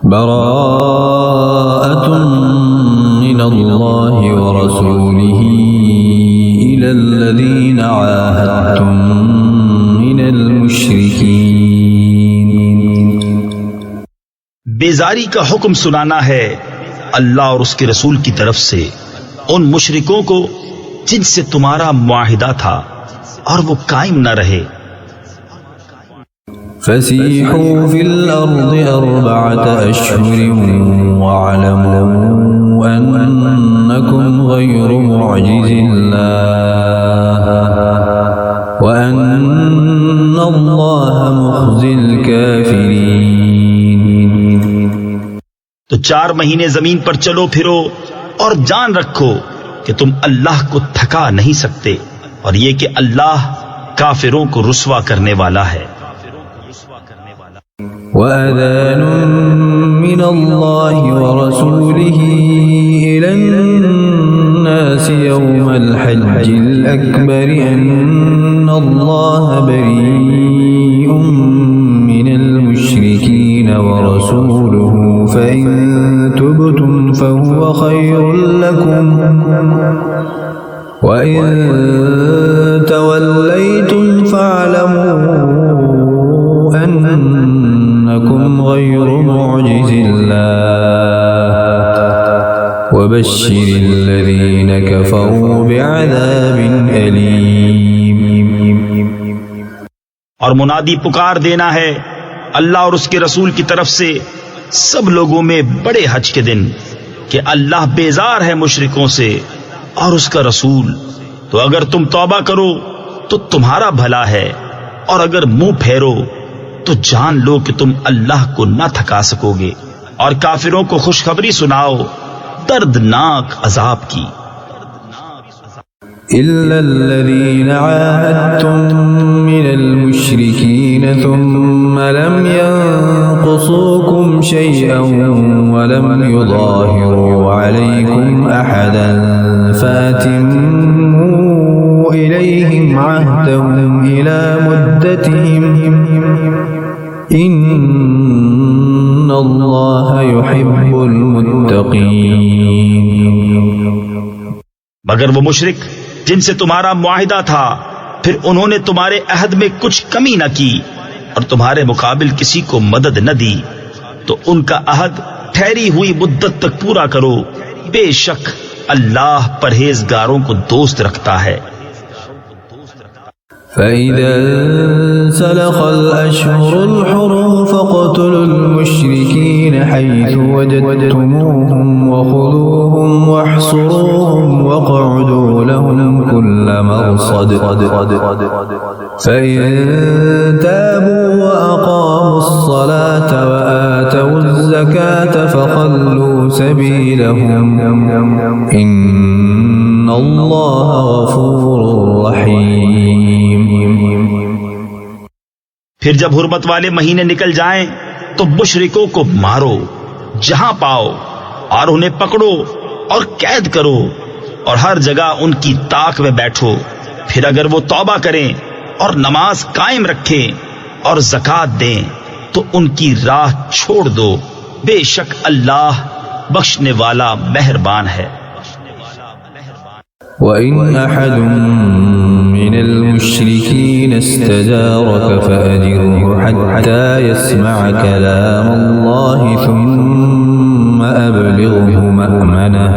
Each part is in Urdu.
براءة من اللہ ورسولہ إلى الذین عاہدتم من المشرکین۔ بیزاری کا حکم سنانا ہے اللہ اور اس کے رسول کی طرف سے ان مشرکوں کو جن سے تمہارا معاہدہ تھا اور وہ قائم نہ رہے۔ فسیحوا فی الارض اربعة اشہر واعلموا انکم غیر معجز اللہ وان اللہ مخزی الکافرین۔ تو 4 مہینے زمین پر چلو پھرو اور جان رکھو کہ تم اللہ کو تھکا نہیں سکتے، اور یہ کہ اللہ کافروں کو رسوا کرنے والا ہے۔ وَأَذَانٌ مِّنَ اللَّهِ وَرَسُولِهِ إِلَى النَّاسِ يَوْمَ الْحَجِّ الْأَكْبَرِ أَنَّ اللَّهَ بَرِيءٌ مِّنَ الْمُشْرِكِينَ وَرَسُولُهُ فَإِن تُبْتُمْ فَهُوَ خَيْرٌ لَّكُمْ وَإِن تَوَلَّيْتُمْ فَاعْلَمُوا أَنَّكُمْ غَيْرُ مُعْجِزِ اللَّهِ وَبَشِّرِ الَّذِينَ كَفَرُوا بِعَذَابٍ أَلِيمٍ۔ اور منادی پکار دینا ہے اللہ اور اس کے رسول کی طرف سے سب لوگوں میں بڑے حج کے دن کہ اللہ بیزار ہے مشرکوں سے اور اس کا رسول، تو اگر تم توبہ کرو تو تمہارا بھلا ہے، اور اگر منہ پھیرو تو جان لو کہ تم اللہ کو نہ تھکا سکو گے، اور کافروں کو خوشخبری سناؤ دردناک عذاب کی۔ إِلَّا الَّذِينَ عَاهَدتُّم مِّنَ الْمُشْرِكِينَ ثُمَّ لَمْ يَنقُصُوكُمْ شَيْئًا وَلَمْ يُظَاهِرُوا عَلَيْكُمْ أَحَدًا فَأَتِمُّوا إِلَيْهِمْ عَهْدَهُمْ إِلَى مُدَّتِهِمْ إِنَّ اللَّهَ يُحِبُّ الْمُتَّقِينَ۔ مگر وہ مشرک جن سے تمہارا معاہدہ تھا پھر انہوں نے تمہارے عہد میں کچھ کمی نہ کی اور تمہارے مقابل کسی کو مدد نہ دی، تو ان کا عہد ٹھہری ہوئی مدت تک پورا کرو، بے شک اللہ پرہیزگاروں کو دوست رکھتا ہے۔ فَإِذَا انسَلَخَ الْأَشْهُرُ الْحُرُمُ فَاقْتُلُوا الْمُشْرِكِينَ حَيْثُ وَجَدتُّمُوهُمْ وَخُذُوهُمْ وَاحْصُرُوهُمْ وَاقْعُدُوا لَهُمْ كُلَّ مَرْصَدٍ فَإِن تَابُوا وَأَقَامُوا الصَّلَاةَ وَآتَوُا الزَّكَاةَ فَخَلُّوا سَبِيلَهُمْ إِنَّ اللَّهَ غَفُورٌ رَّحِيمٌ۔ پھر جب حرمت والے مہینے نکل جائیں تو مشرکوں کو مارو جہاں پاؤ، اور انہیں پکڑو اور قید کرو، اور ہر جگہ ان کی طاق میں بیٹھو۔ پھر اگر وہ توبہ کریں اور نماز قائم رکھیں اور زکوٰۃ دیں تو ان کی راہ چھوڑ دو، بے شک اللہ بخشنے والا مہربان ہے۔ وَإِنْ أَحَدٌ مِّنَ الْمُشْرِكِينَ اسْتَجَارَكَ فَأَجِرْهُ حَتَّى يَسْمَعَ كَلَامَ اللَّهِ ثُمَّ أَبْلِغْهُ مَأْمَنَهُ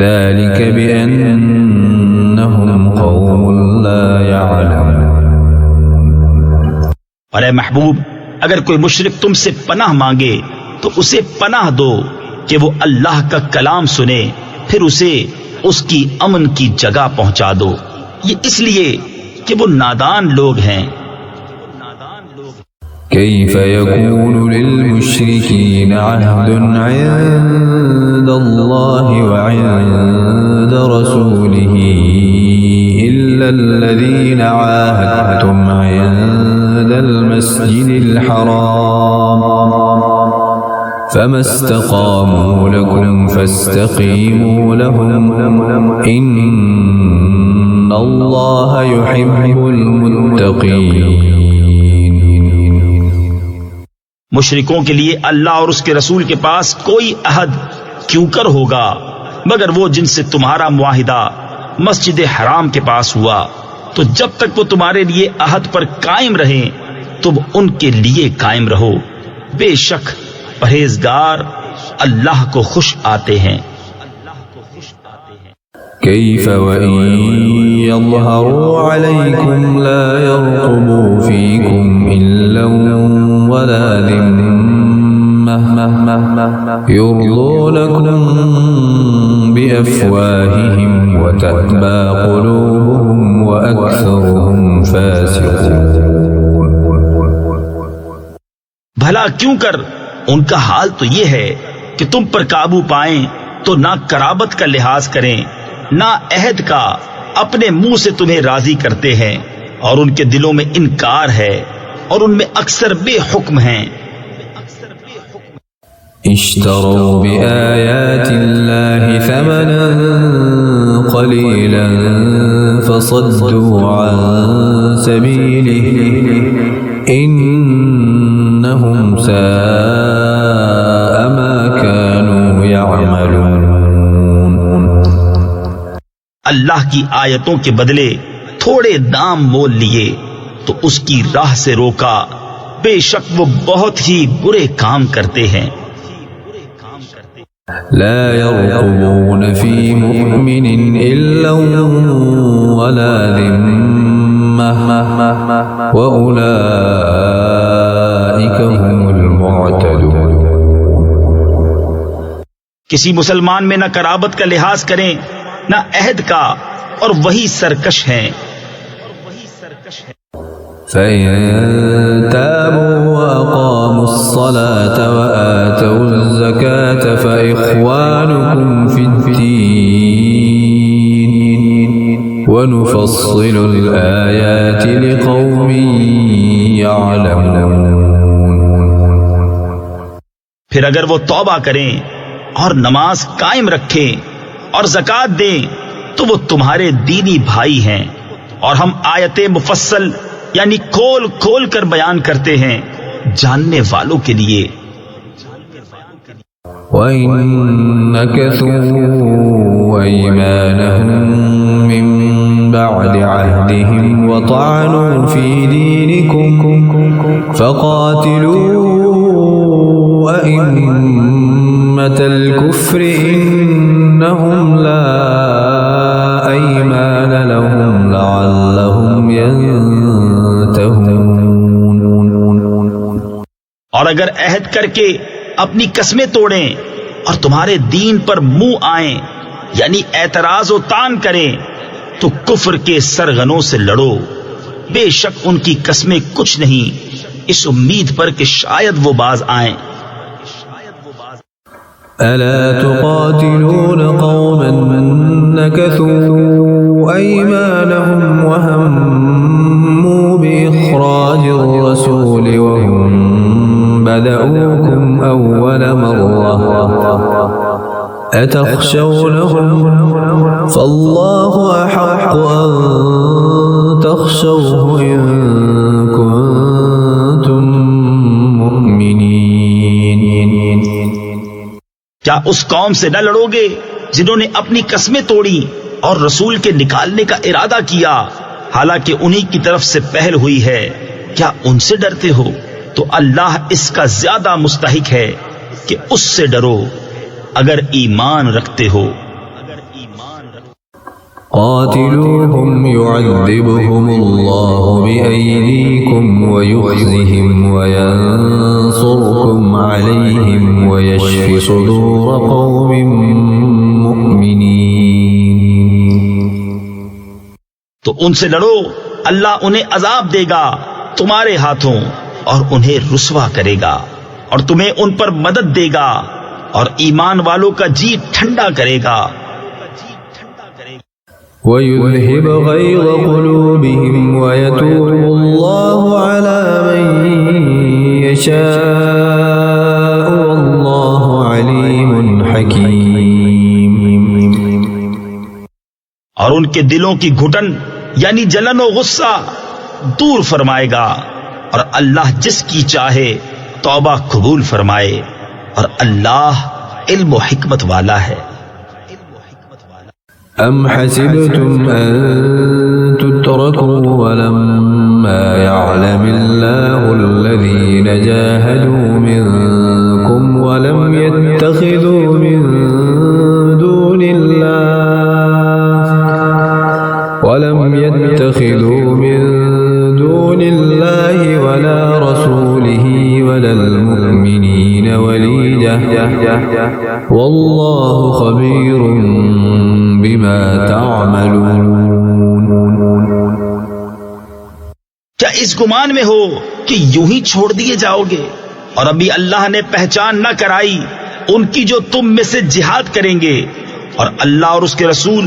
ذَلِكَ بِأَنَّهُمْ قَوْمٌ لَا يَعْلَمُونَ۔ اور اے محبوب، اگر کوئی مشرک تم سے پناہ مانگے تو اسے پناہ دو کہ وہ اللہ کا کلام سنے، پھر اسے اس کی امن کی جگہ پہنچا دو، یہ اس لیے کہ وہ نادان لوگ ہیں۔ كيف يكون للمشركين عهد عند الله وعند رسوله إلا الذين عاهدتم عند المسجد الحرام فما استقاموا لكم فاستقيموا لهم إن الله يحب المتقين۔ مشرکوں کے لیے اللہ اور اس کے رسول کے پاس کوئی عہد کیوں کر ہوگا مگر وہ جن سے تمہارا معاہدہ مسجد حرام کے پاس ہوا، تو جب تک وہ تمہارے لیے عہد پر قائم رہیں تم ان کے لیے قائم رہو، بے شک پرہیزگار اللہ کو خوش آتے ہیں۔ كيف وإن يظهروا عليكم لا يرقبوا فيكم إلا ولا ذمة يرضونكم بأفواههم وتأبى قلوبهم وأكثرهم فاسقون۔ بھلا کیوں کر ان کا حال تو یہ ہے کہ تم پر قابو پائیں تو نہ قرابت کا لحاظ کریں نہ عہد کا، اپنے منہ سے تمہیں راضی کرتے ہیں اور ان کے دلوں میں انکار ہے اور ان میں اکثر بے حکم ہیں۔ اشتروا بآيات الله ثمنا قليلا فصدوا عن سبيله إنهم ساء ما كانوا يعملون۔ اللہ کی آیتوں کے بدلے تھوڑے دام مول لیے تو اس کی راہ سے روکا، بے شک وہ بہت ہی برے کام کرتے ہیں۔ لا يرقبون في مؤمن إلا ولا ذمة وأولئك هم المعتدون۔ کسی مسلمان میں نہ قرابت کا لحاظ کریں نہ عہد کا، اور وہی سرکش ہیں۔ فإن تابوا وأقاموا الصلاة وآتوا الزكاة فإخوانكم في الدين ونفصل الآيات لقوم يعلمون۔ پھر اگر وہ توبہ کریں اور نماز قائم رکھیں اور زکوٰۃ دیں تو وہ تمہارے دینی بھائی ہیں، اور ہم آیتیں مفصل یعنی کھول کھول کر بیان کرتے ہیں جاننے والوں کے لیے۔ وَإِن نَكَثُوا أَيْمَانَهُم مِّن بَعْدِ عَهْدِهِمْ وَطَعَنُوا فِي دِينِكُمْ فَقَاتِلُوا أَئِمَّةَ الْكُفْرِ إِنَّهُمْ لَا أَيْمَانَ لَهُمْ لَعَلَّهُمْ يَنتَهُونَ۔ اور اگر عہد کر کے اپنی قسمیں توڑیں اور تمہارے دین پر منہ آئیں یعنی اعتراض و طعن کریں تو کفر کے سرغنوں سے لڑو، بے شک ان کی قسمیں کچھ نہیں اس امید پر کہ شاید وہ باز آئیں۔ ألا تقاتلون قوما نكثوا أيمانهم وهموا بإخراج الرسول وهم بدأوكم أول مرة أتخشونهم فالله أحق أن تخشوه إن كنتم مؤمنين۔ کیا اس قوم سے نہ لڑو گے جنہوں نے اپنی قسمیں توڑی اور رسول کے نکالنے کا ارادہ کیا حالانکہ انہی کی طرف سے پہل ہوئی ہے؟ کیا ان سے ڈرتے ہو؟ تو اللہ اس کا زیادہ مستحق ہے کہ اس سے ڈرو اگر ایمان رکھتے ہو۔ قاتلوهم يعذبهم الله بأيديكم ويخزهم وينصركم عليهم ويشف صدور قوم مؤمنين۔ تو ان سے لڑو، اللہ انہیں عذاب دے گا تمہارے ہاتھوں اور انہیں رسوا کرے گا اور تمہیں ان پر مدد دے گا اور ایمان والوں کا جی ٹھنڈا کرے گا۔ وَيُذْهِبْ غَيْظَ قُلُوبِهِمْ وَيَتُوبُ اللَّهُ عَلَى مَن يَشَاءُ وَاللَّهُ عَلِيمٌ حَكِيمٌ۔ اور ان کے دلوں کی گھٹن یعنی جلن و غصہ دور فرمائے گا، اور اللہ جس کی چاہے توبہ قبول فرمائے، اور اللہ علم و حکمت والا ہے۔ أم حسبتم أن تتركوا ولما يعلم الله الذين جاهدوا منكم ولم يتخذوا من دون الله ولا رسوله ولا المؤمنين وليجة والله خبير بما تعملون۔ کیا اس گمان میں ہو کہ یوں ہی چھوڑ دیے جاؤ گے، اور ابھی اللہ نے پہچان نہ کرائی ان کی جو تم میں سے جہاد کریں گے، اور اللہ اور اس کے رسول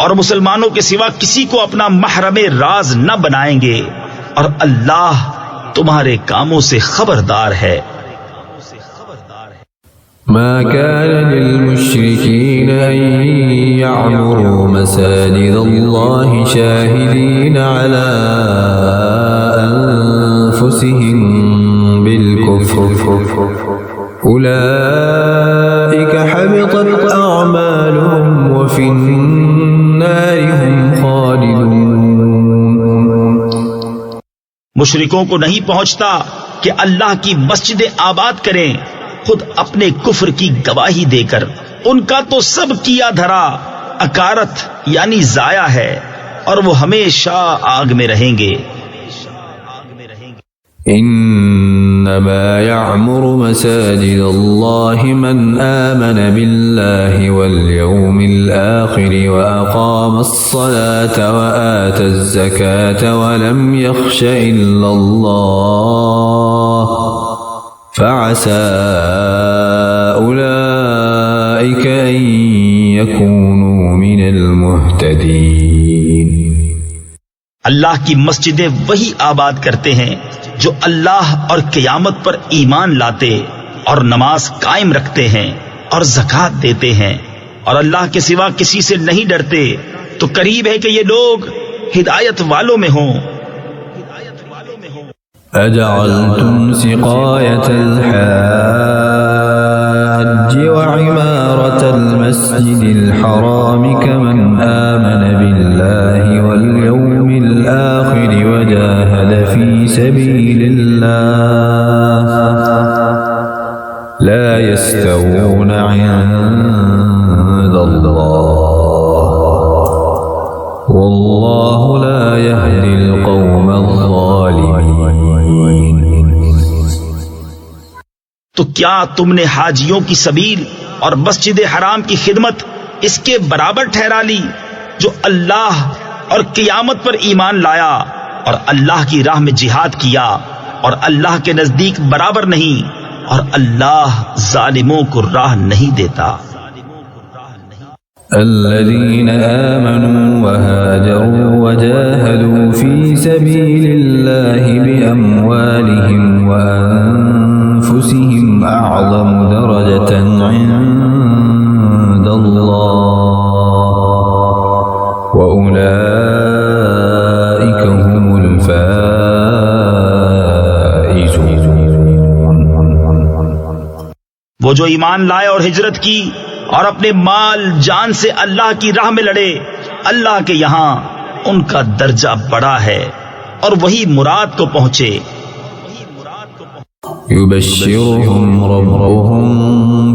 اور مسلمانوں کے سوا کسی کو اپنا محرم راز نہ بنائیں گے، اور اللہ تمہارے کاموں سے خبردار ہے۔ ما كان للمشركين أن يعمروا مساجد الله شاهدين على أنفسهم بالكفر أولئك حبطت أعمالهم وفي النار هم خالدون۔ مشرکوں کو نہیں پہنچتا کہ اللہ کی مسجدیں آباد کریں خود اپنے کفر کی گواہی دے کر، ان کا تو سب کیا دھرا اکارت یعنی ضائع ہے، اور وہ ہمیشہ آگ میں رہیں گے۔ انما يعمر مساجد الله من آمن بالله واليوم الآخر وأقام الصلاة وآتى الزكاة ولم يخش إلا الله فعسى أولئك أن يكونوا من المهتدين۔ اللہ کی مسجدیں وہی آباد کرتے ہیں جو اللہ اور قیامت پر ایمان لاتے اور نماز قائم رکھتے ہیں اور زکوٰۃ دیتے ہیں، اور اللہ کے سوا کسی سے نہیں ڈرتے، تو قریب ہے کہ یہ لوگ ہدایت والوں میں ہوں۔ أجعلتم سقاية الحاج وعمارة المسجد الحرام كمن آمن بالله واليوم الآخر وجاهد في سبيل الله لا يستوون عند الله والله لا يهدي القوم الظالمين۔ تو کیا تم نے حاجیوں کی سبیل اور مسجد حرام کی خدمت اس کے برابر ٹھہرا لی جو اللہ اور قیامت پر ایمان لایا اور اللہ کی راہ میں جہاد کیا، اور اللہ کے نزدیک برابر نہیں، اور اللہ ظالموں کو راہ نہیں دیتا۔ الذين آمنوا وهاجروا وجاهدوا في سبيل الله بأموالهم وأنفسهم أعظم درجة عند الله وأولئك هم الفائزون۔ وہ جو ایمان لائے اور ہجرت کی اور اپنے مال جان سے اللہ کی راہ میں لڑے، اللہ کے یہاں ان کا درجہ بڑا ہے، اور وہی مراد کو پہنچے۔ يبشرهم ربهم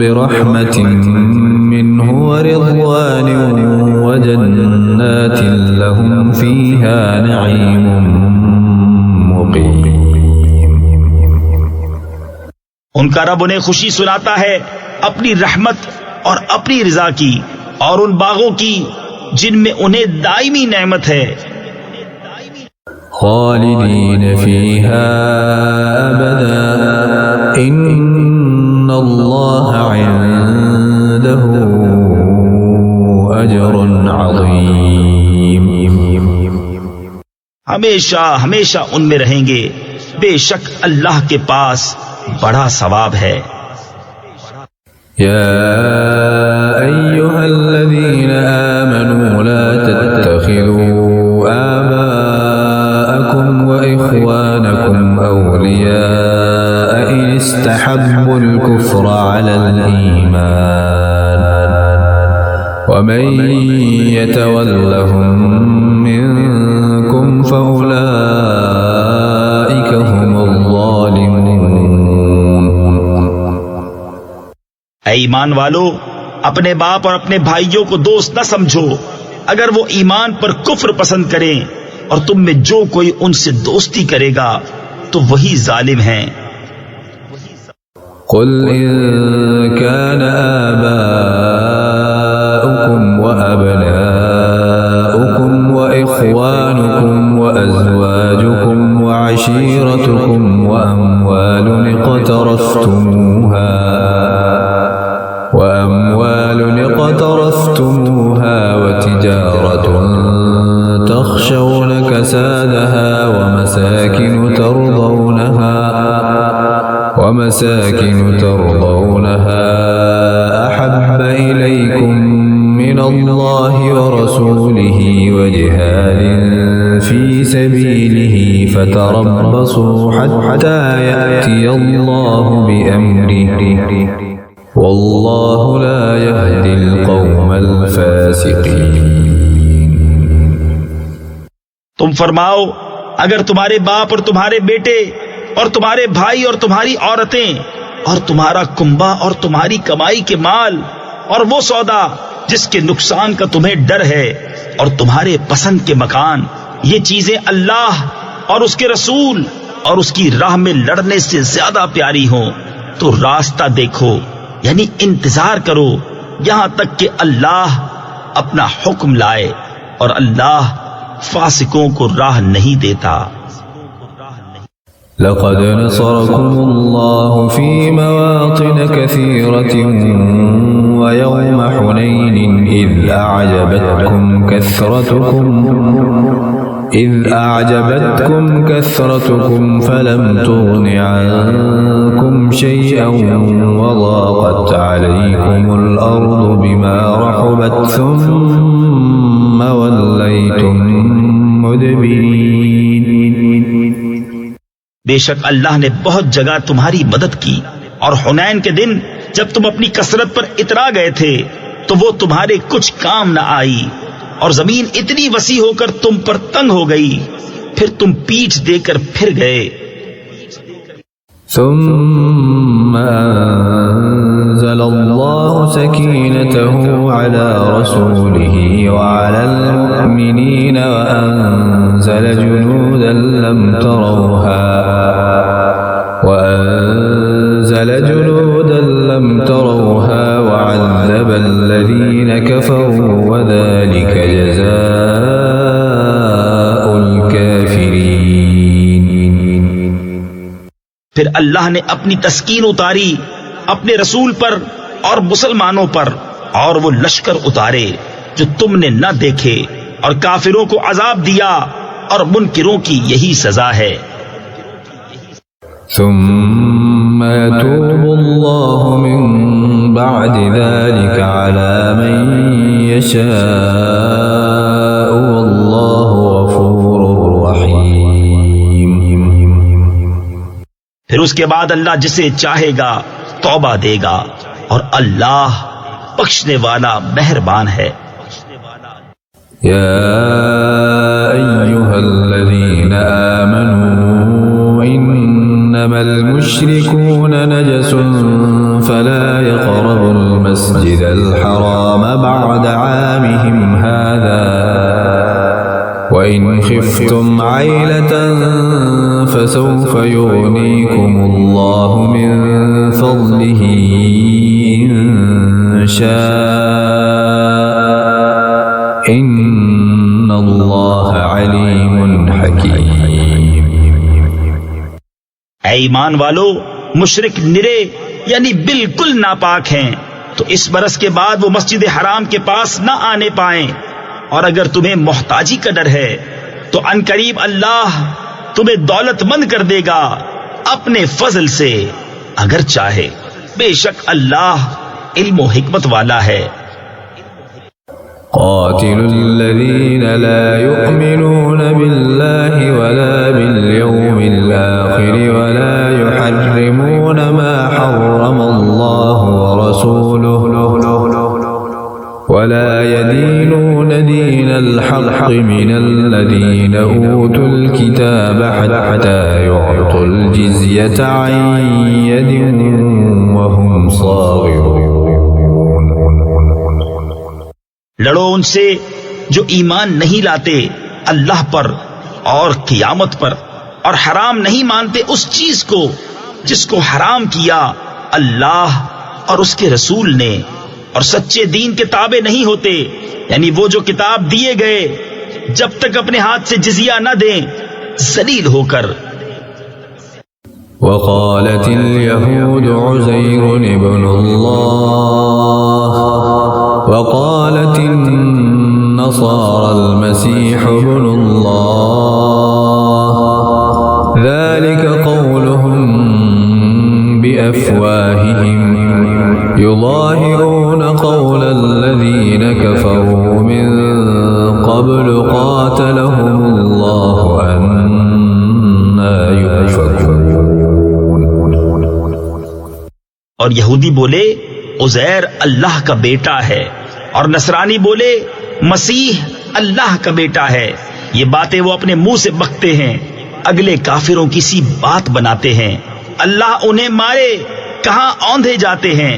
برحمة منه ورضوان وجنات لهم فيها نعيم مقيم۔ ان کا رب انہیں خوشی سناتا ہے اپنی رحمت اور اپنی رضا کی، اور ان باغوں کی جن میں انہیں دائمی نعمت ہے۔ خالدین فیہا ابدا ان اللہ عنده اجر عظیم۔ ہمیشہ ہمیشہ ان میں رہیں گے، بے شک اللہ کے پاس بڑا ثواب ہے۔ يا أيها الذين آمنوا لا تتخذوا آباءكم وإخوانكم أولياء إن استحبوا الكفر على الإيمان ومن يتولهم منكم فأولئك هم الظالمون. اے ایمان والو، اپنے باپ اور اپنے بھائیوں کو دوست نہ سمجھو اگر وہ ایمان پر کفر پسند کریں، اور تم میں جو کوئی ان سے دوستی کرے گا تو وہی ظالم ہیں. قل إن كان آباؤكم وأبناؤكم وإخوانكم وأزواجكم وعشيرتكم وأموال اقترفتموها وتجارة تخشون كسادها ومساكن ترضونها أحب إليكم من الله ورسوله وجهاد في سبيله فتربصوا حتى يأتي الله بأمره والله لا يهدي القوم الفاسقين. تم فرماؤ، اگر تمہارے باپ اور تمہارے بیٹے اور تمہارے بھائی اور تمہاری عورتیں اور تمہارا کنبہ اور تمہاری کمائی کے مال اور وہ سودا جس کے نقصان کا تمہیں ڈر ہے اور تمہارے پسند کے مکان، یہ چیزیں اللہ اور اس کے رسول اور اس کی راہ میں لڑنے سے زیادہ پیاری ہوں تو راستہ دیکھو، یعنی انتظار کرو یہاں تک کہ اللہ اپنا حکم لائے، اور اللہ فاسقوں کو راہ نہیں دیتا. لقد نصركم الله في مواطن كثيرة ويوم حنين إذ أعجبتكم كثرتكم فلم تغن عنكم شيئا وضاقت عليكم الأرض بما رحبت ثم وليتم مدبرين. بے شک اللہ نے بہت جگہ تمہاری مدد کی، اور حنین کے دن جب تم اپنی کثرت پر اترا گئے تھے تو وہ تمہارے کچھ کام نہ آئی، اور زمین اتنی وسیع ہو کر تم پر تنگ ہو گئی، پھر تم پیٹھ دے کر پھر گئے. ثم أنزل الله سكينته على رسوله وعلى المؤمنين وأنزل جنودا لم تروها وعذب الذين كفروا وذلك جزاء الكافرين. پھر اللہ نے اپنی تسکین اتاری اپنے رسول پر اور مسلمانوں پر، اور وہ لشکر اتارے جو تم نے نہ دیکھے، اور کافروں کو عذاب دیا، اور منکروں کی یہی سزا ہے. ثم يتوب الله من بعد ذلك على من يشاء والله غفور رحيم. پھر اس کے بعد اللہ جسے چاہے گا توبہ دے گا، اور اللہ بخشنے والا مہربان ہے. يا أيها الذين آمنوا إنما المشركون نجس فلا يقربوا المسجد الحرام بعد عامهم هذا وإن خفتم عيلة فسوف يغنيكم الله من فضله إن شاء إن الله عليم حكيم. اے ایمان والو، مشرک نرے یعنی بالکل ناپاک ہیں تو اس برس کے بعد وہ مسجد حرام کے پاس نہ آنے پائیں، اور اگر تمہیں محتاجی کا ڈر ہے تو عنقریب اللہ تمہیں دولت مند کر دے گا اپنے فضل سے اگر چاہے. بے شک اللہ علم و حکمت والا ہے. قاتلوا الذين لا يؤمنون بالله ولا باليوم الآخر ولا يحرمون ما حرم الله ورسوله ولا يدينون دين الحق من الذين أوتوا الكتاب حتى يعطوا الجزية عن يد وهم صاغرون. لڑو ان سے جو ایمان نہیں لاتے اللہ پر اور قیامت پر، اور حرام نہیں مانتے اس چیز کو جس کو حرام کیا اللہ اور اس کے رسول نے، اور سچے دین کے تابع نہیں ہوتے، یعنی وہ جو کتاب دیے گئے جب تک اپنے ہاتھ سے جزیہ نہ دیں ذلیل ہو کر. وقالت اليهود عزير ابن الله وقالت النصارى المسيح ابن الله ذلك قولهم بأفواههم يظاهرون قول الذين كفروا من قبل قاتلهم الله أنى يؤفكون. اور یہودی بولے عزیر اللہ کا بیٹا ہے، اور نصرانی بولے مسیح اللہ کا بیٹا ہے. یہ باتیں وہ اپنے منہ سے بکتے ہیں، اگلے کافروں کی سی بات بناتے ہیں. اللہ انہیں مارے، کہاں اوندھے جاتے ہیں.